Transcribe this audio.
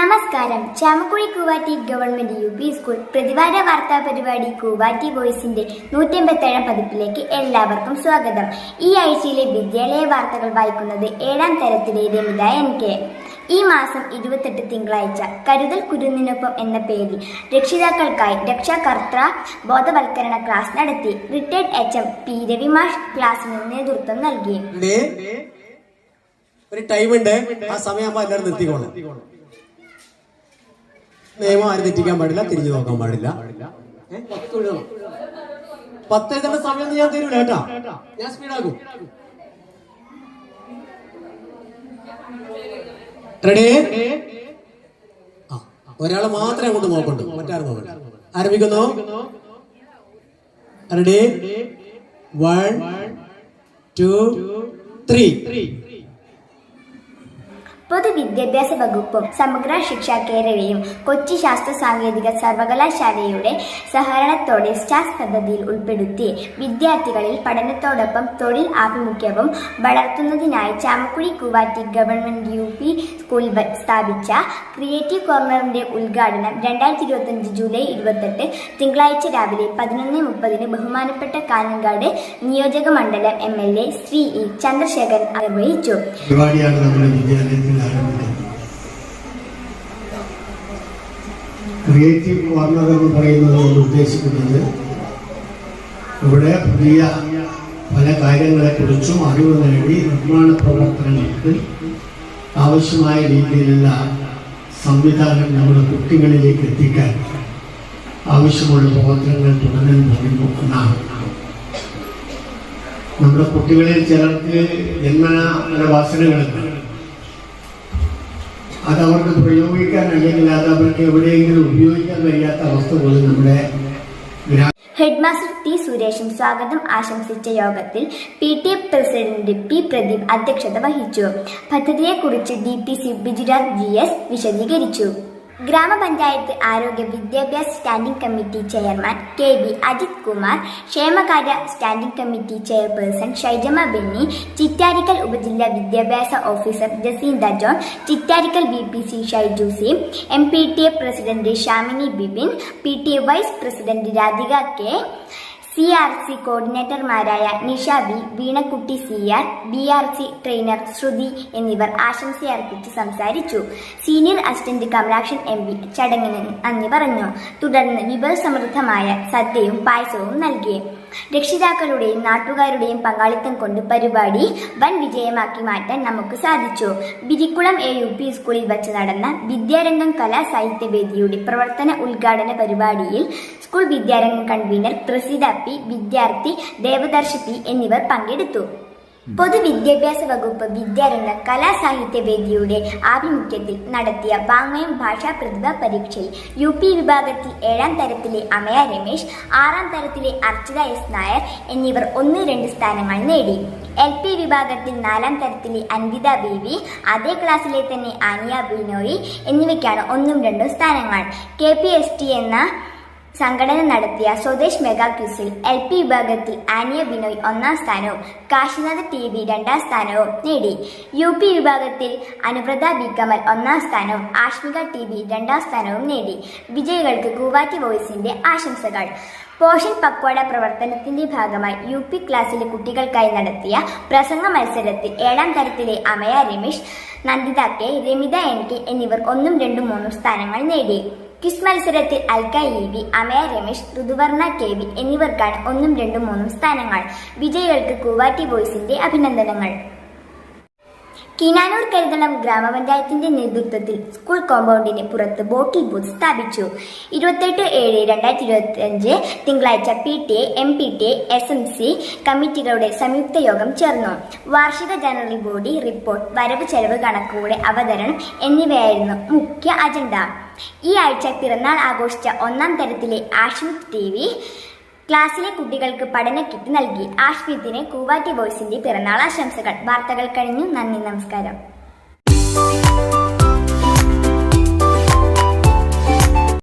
നമസ്കാരം. Chamakuzhi കൂവാറ്റി government UP school പ്രതിവാര വാർത്താ പരിപാടി കൂവാറ്റി വോയിസിന്റെ 187ാം പതിപ്പിലേക്ക് എല്ലാവർക്കും സ്വാഗതം. ഈ ആഴ്ചയിലെ വിദ്യാലയ വാർത്തകൾ വായിക്കുന്നത് 7ാം തരത്തിലെ രമിത NK. ഈ മാസം 28 തിങ്കളാഴ്ച കരുതൽ കുരുന്നിനൊപ്പം എന്ന പേരിൽ രക്ഷിതാക്കൾക്കായി രക്ഷാകർതൃ ബോധവൽക്കരണ ക്ലാസ് നടത്തി. റിട്ടയർഡ് HM P രവിമാഷ് ക്ലാസിന് നേതൃത്വം നൽകി. ഒരു ടൈമുണ്ട്, ആ സമയമാകുമ്പോൾ എല്ലാവരും നിർത്തിക്കോണം. നിയമം ആരും തെറ്റിക്കാൻ പാടില്ല, തിരിഞ്ഞു നോക്കാൻ പാടില്ല. 10 എഴുതേണ്ട സമയം ഞാൻ തരൂല കേട്ടാ, ഞാൻ സ്പീഡാക്കും. റെഡി? ഒരാളെ മാത്രമേ അങ്ങോട്ട് നോക്കണ്ടു, മറ്റാരും നോക്കണ്ട. ആരംഭിക്കുന്നു. റെഡി? 1 2 3. പൊതുവിദ്യാഭ്യാസ വകുപ്പും സമഗ്ര ശിക്ഷ കേരളയും കൊച്ചി ശാസ്ത്ര സാങ്കേതിക സർവകലാശാലയുടെ സഹകരണത്തോടെ സ്റ്റാർസ് പദ്ധതിയിൽ ഉൾപ്പെടുത്തി വിദ്യാർത്ഥികളിൽ പഠനത്തോടൊപ്പം തൊഴിൽ ആഭിമുഖ്യവും വളർത്തുന്നതിനായി ചാമക്കുഴി കൂവാറ്റി ഗവൺമെന്റ് UP സ്കൂളിൽ സ്ഥാപിച്ച ക്രിയേറ്റീവ് കോർണറിന്റെ ഉദ്ഘാടനം 2025 ജൂലൈ 28 തിങ്കളാഴ്ച രാവിലെ 11:30 ബഹുമാനപ്പെട്ട കാഞ്ഞങ്ങാട് നിയോജക മണ്ഡലം MLA ശ്രീ E ചന്ദ്രശേഖരൻ നിർവഹിച്ചു. ക്രിയേറ്റീവ് കോർണർ എന്ന് പറയുന്നത് ഉദ്ദേശിക്കുന്നത് ഇവിടെ പുതിയ പല കാര്യങ്ങളെക്കുറിച്ചും അറിവ് നേടി നിർമ്മാണ പ്രവർത്തനങ്ങൾക്ക് ആവശ്യമായ രീതിയിലുള്ള സംവിധാനം നമ്മുടെ കുട്ടികളിലേക്ക് എത്തിക്കാൻ ആവശ്യമുള്ള പ്രവർത്തനങ്ങൾ തുടരാൻ പോകുന്നു എന്നാണ്. നമ്മുടെ കുട്ടികളിൽ ചിലർക്ക് ജന്മന പല വാസനകളുണ്ട്. അതവർക്ക് പ്രയോഗിക്കാൻ അല്ലെങ്കിൽ അത് അവർക്ക് എവിടെയെങ്കിലും ഉപയോഗിക്കാൻ കഴിയാത്ത അവസ്ഥ പോലും നമ്മുടെ ഹെഡ്മാസ്റ്റർ T സുരേഷും സ്വാഗതം ആശംസിച്ച യോഗത്തിൽ PTA പ്രസിഡന്റ് P പ്രദീപ് അധ്യക്ഷത വഹിച്ചു. പദ്ധതിയെക്കുറിച്ച് DPC ബിജുരാജ് GS വിശദീകരിച്ചു. ഗ്രാമപഞ്ചായത്ത് ആരോഗ്യ വിദ്യാഭ്യാസ standing committee chairman KB Ajith Kumar, ക്ഷേമകാര്യ standing committee chairperson Shaijama Benny, Chittarikkal ഉപജില്ലാ വിദ്യാഭ്യാസ officer Jacintha John, Chittarikkal VPC Shaiju C, MPTA president Shamini Bibin, PTA vice president Radhika K, CRC കോർഡിനേറ്റർമാരായ Nisha B, Veenakutty CR, BRC trainer Sruthi എന്നിവർ ആശംസയർപ്പിച്ച് സംസാരിച്ചു. സീനിയർ അസിസ്റ്റന്റ് കമലാക്ഷൻ MB ചടങ്ങിന് നന്ദി പറഞ്ഞു. തുടർന്ന് വിഭവസമൃദ്ധമായ സദ്യയും പായസവും നൽകി. രക്ഷിതാക്കളുടെയും നാട്ടുകാരുടെയും പങ്കാളിത്തം കൊണ്ട് പരിപാടി വൻ വിജയമാക്കി മാറ്റാൻ നമുക്ക് സാധിച്ചു. ബിരിക്കുളം UP സ്കൂളിൽ വച്ച് നടന്ന വിദ്യാരംഗം കലാ സാഹിത്യവേദിയുടെ പ്രവർത്തന ഉദ്ഘാടന പരിപാടിയിൽ സ്കൂൾ വിദ്യാരംഗം കൺവീനർ പ്രസിദ്ധ P, വിദ്യാർത്ഥി ദേവദർശി P എന്നിവർ പങ്കെടുത്തു. പൊതുവിദ്യാഭ്യാസ വകുപ്പ് വിദ്യാരംഗ കലാസാഹിത്യവേദിയുടെ ആഭിമുഖ്യത്തിൽ നടത്തിയ വാങ്മയം ഭാഷാ പ്രതിഭാ പരീക്ഷയിൽ UP വിഭാഗത്തിൽ 7ാം തരത്തിലെ അമയ രമേശ്, 6ാം തരത്തിലെ അർച്ചിത S നായർ എന്നിവർ 1-2 സ്ഥാനങ്ങൾ നേടി. LP വിഭാഗത്തിൽ 4ാം തരത്തിലെ അൻവിത BV, അതേ ക്ലാസ്സിലെ തന്നെ ആനിയ ബിനോയി എന്നിവയ്ക്കാണ് 1-2 സ്ഥാനങ്ങൾ. KPST എന്ന സംഘടന നടത്തിയ സ്വദേശ് മെഗാ ക്വിസിൽ LP വിഭാഗത്തിൽ ആനിയ ബിനോയ് 1ാം സ്ഥാനവും കാശിനാഥ് TV 2ാം സ്ഥാനവും നേടി. UP വിഭാഗത്തിൽ അനുവ്രത B കമൽ 1ാം സ്ഥാനവും ആഷ്മിക TV 2ാം സ്ഥാനവും നേടി. വിജയികൾക്ക് കൂവാറ്റി വോയിസിന്റെ ആശംസകൾ. പോഷൻ പക്വാട പ്രവർത്തനത്തിന്റെ ഭാഗമായി UP ക്ലാസ്സിലെ കുട്ടികൾക്കായി നടത്തിയ പ്രസംഗ മത്സരത്തിൽ 7ാം തരത്തിലെ അമയ രമേശ്, നന്ദിത K, രമിത NK എന്നിവർ 1-2-3 സ്ഥാനങ്ങൾ നേടി. ക്വിസ് മത്സരത്തിൽ അൽക്ക EV, അമയ രമേശ്, ഋതുവർണ KB എന്നിവർക്കാണ് 1-2-3 സ്ഥാനങ്ങൾ. വിജയികൾക്ക് കൂവാറ്റി വോയിസിന്റെ അഭിനന്ദനങ്ങൾ. കിനാനൂർ കരുതളം ഗ്രാമപഞ്ചായത്തിന്റെ നേതൃത്വത്തിൽ സ്കൂൾ കോമ്പൗണ്ടിന് പുറത്ത് ബോട്ടിൽ ബൂത്ത് സ്ഥാപിച്ചു. 28/7/2025 തിങ്കളാഴ്ച PTA, MPTA, SMC കമ്മിറ്റികളുടെ സംയുക്ത യോഗം ചേർന്നു. വാർഷിക ജനറൽ ബോഡി റിപ്പോർട്ട്, വരവ് ചെലവ് കണക്കുകളുടെ അവതരണം എന്നിവയായിരുന്നു മുഖ്യ അജണ്ട. ഈ ആഴ്ച പിറന്നാൾ ആഘോഷിച്ച 1ാം തരത്തിലെ ആഷ്മിത് TV ക്ലാസ്സിലെ കുട്ടികൾക്ക് പഠന കിറ്റ് നൽകി. ആഷ്മിത്തിന് കൂവാറ്റി വോയിസിന്റെ പിറന്നാൾ ആശംസകൾ. വാർത്തകൾ കഴിഞ്ഞു. നന്ദി, നമസ്കാരം.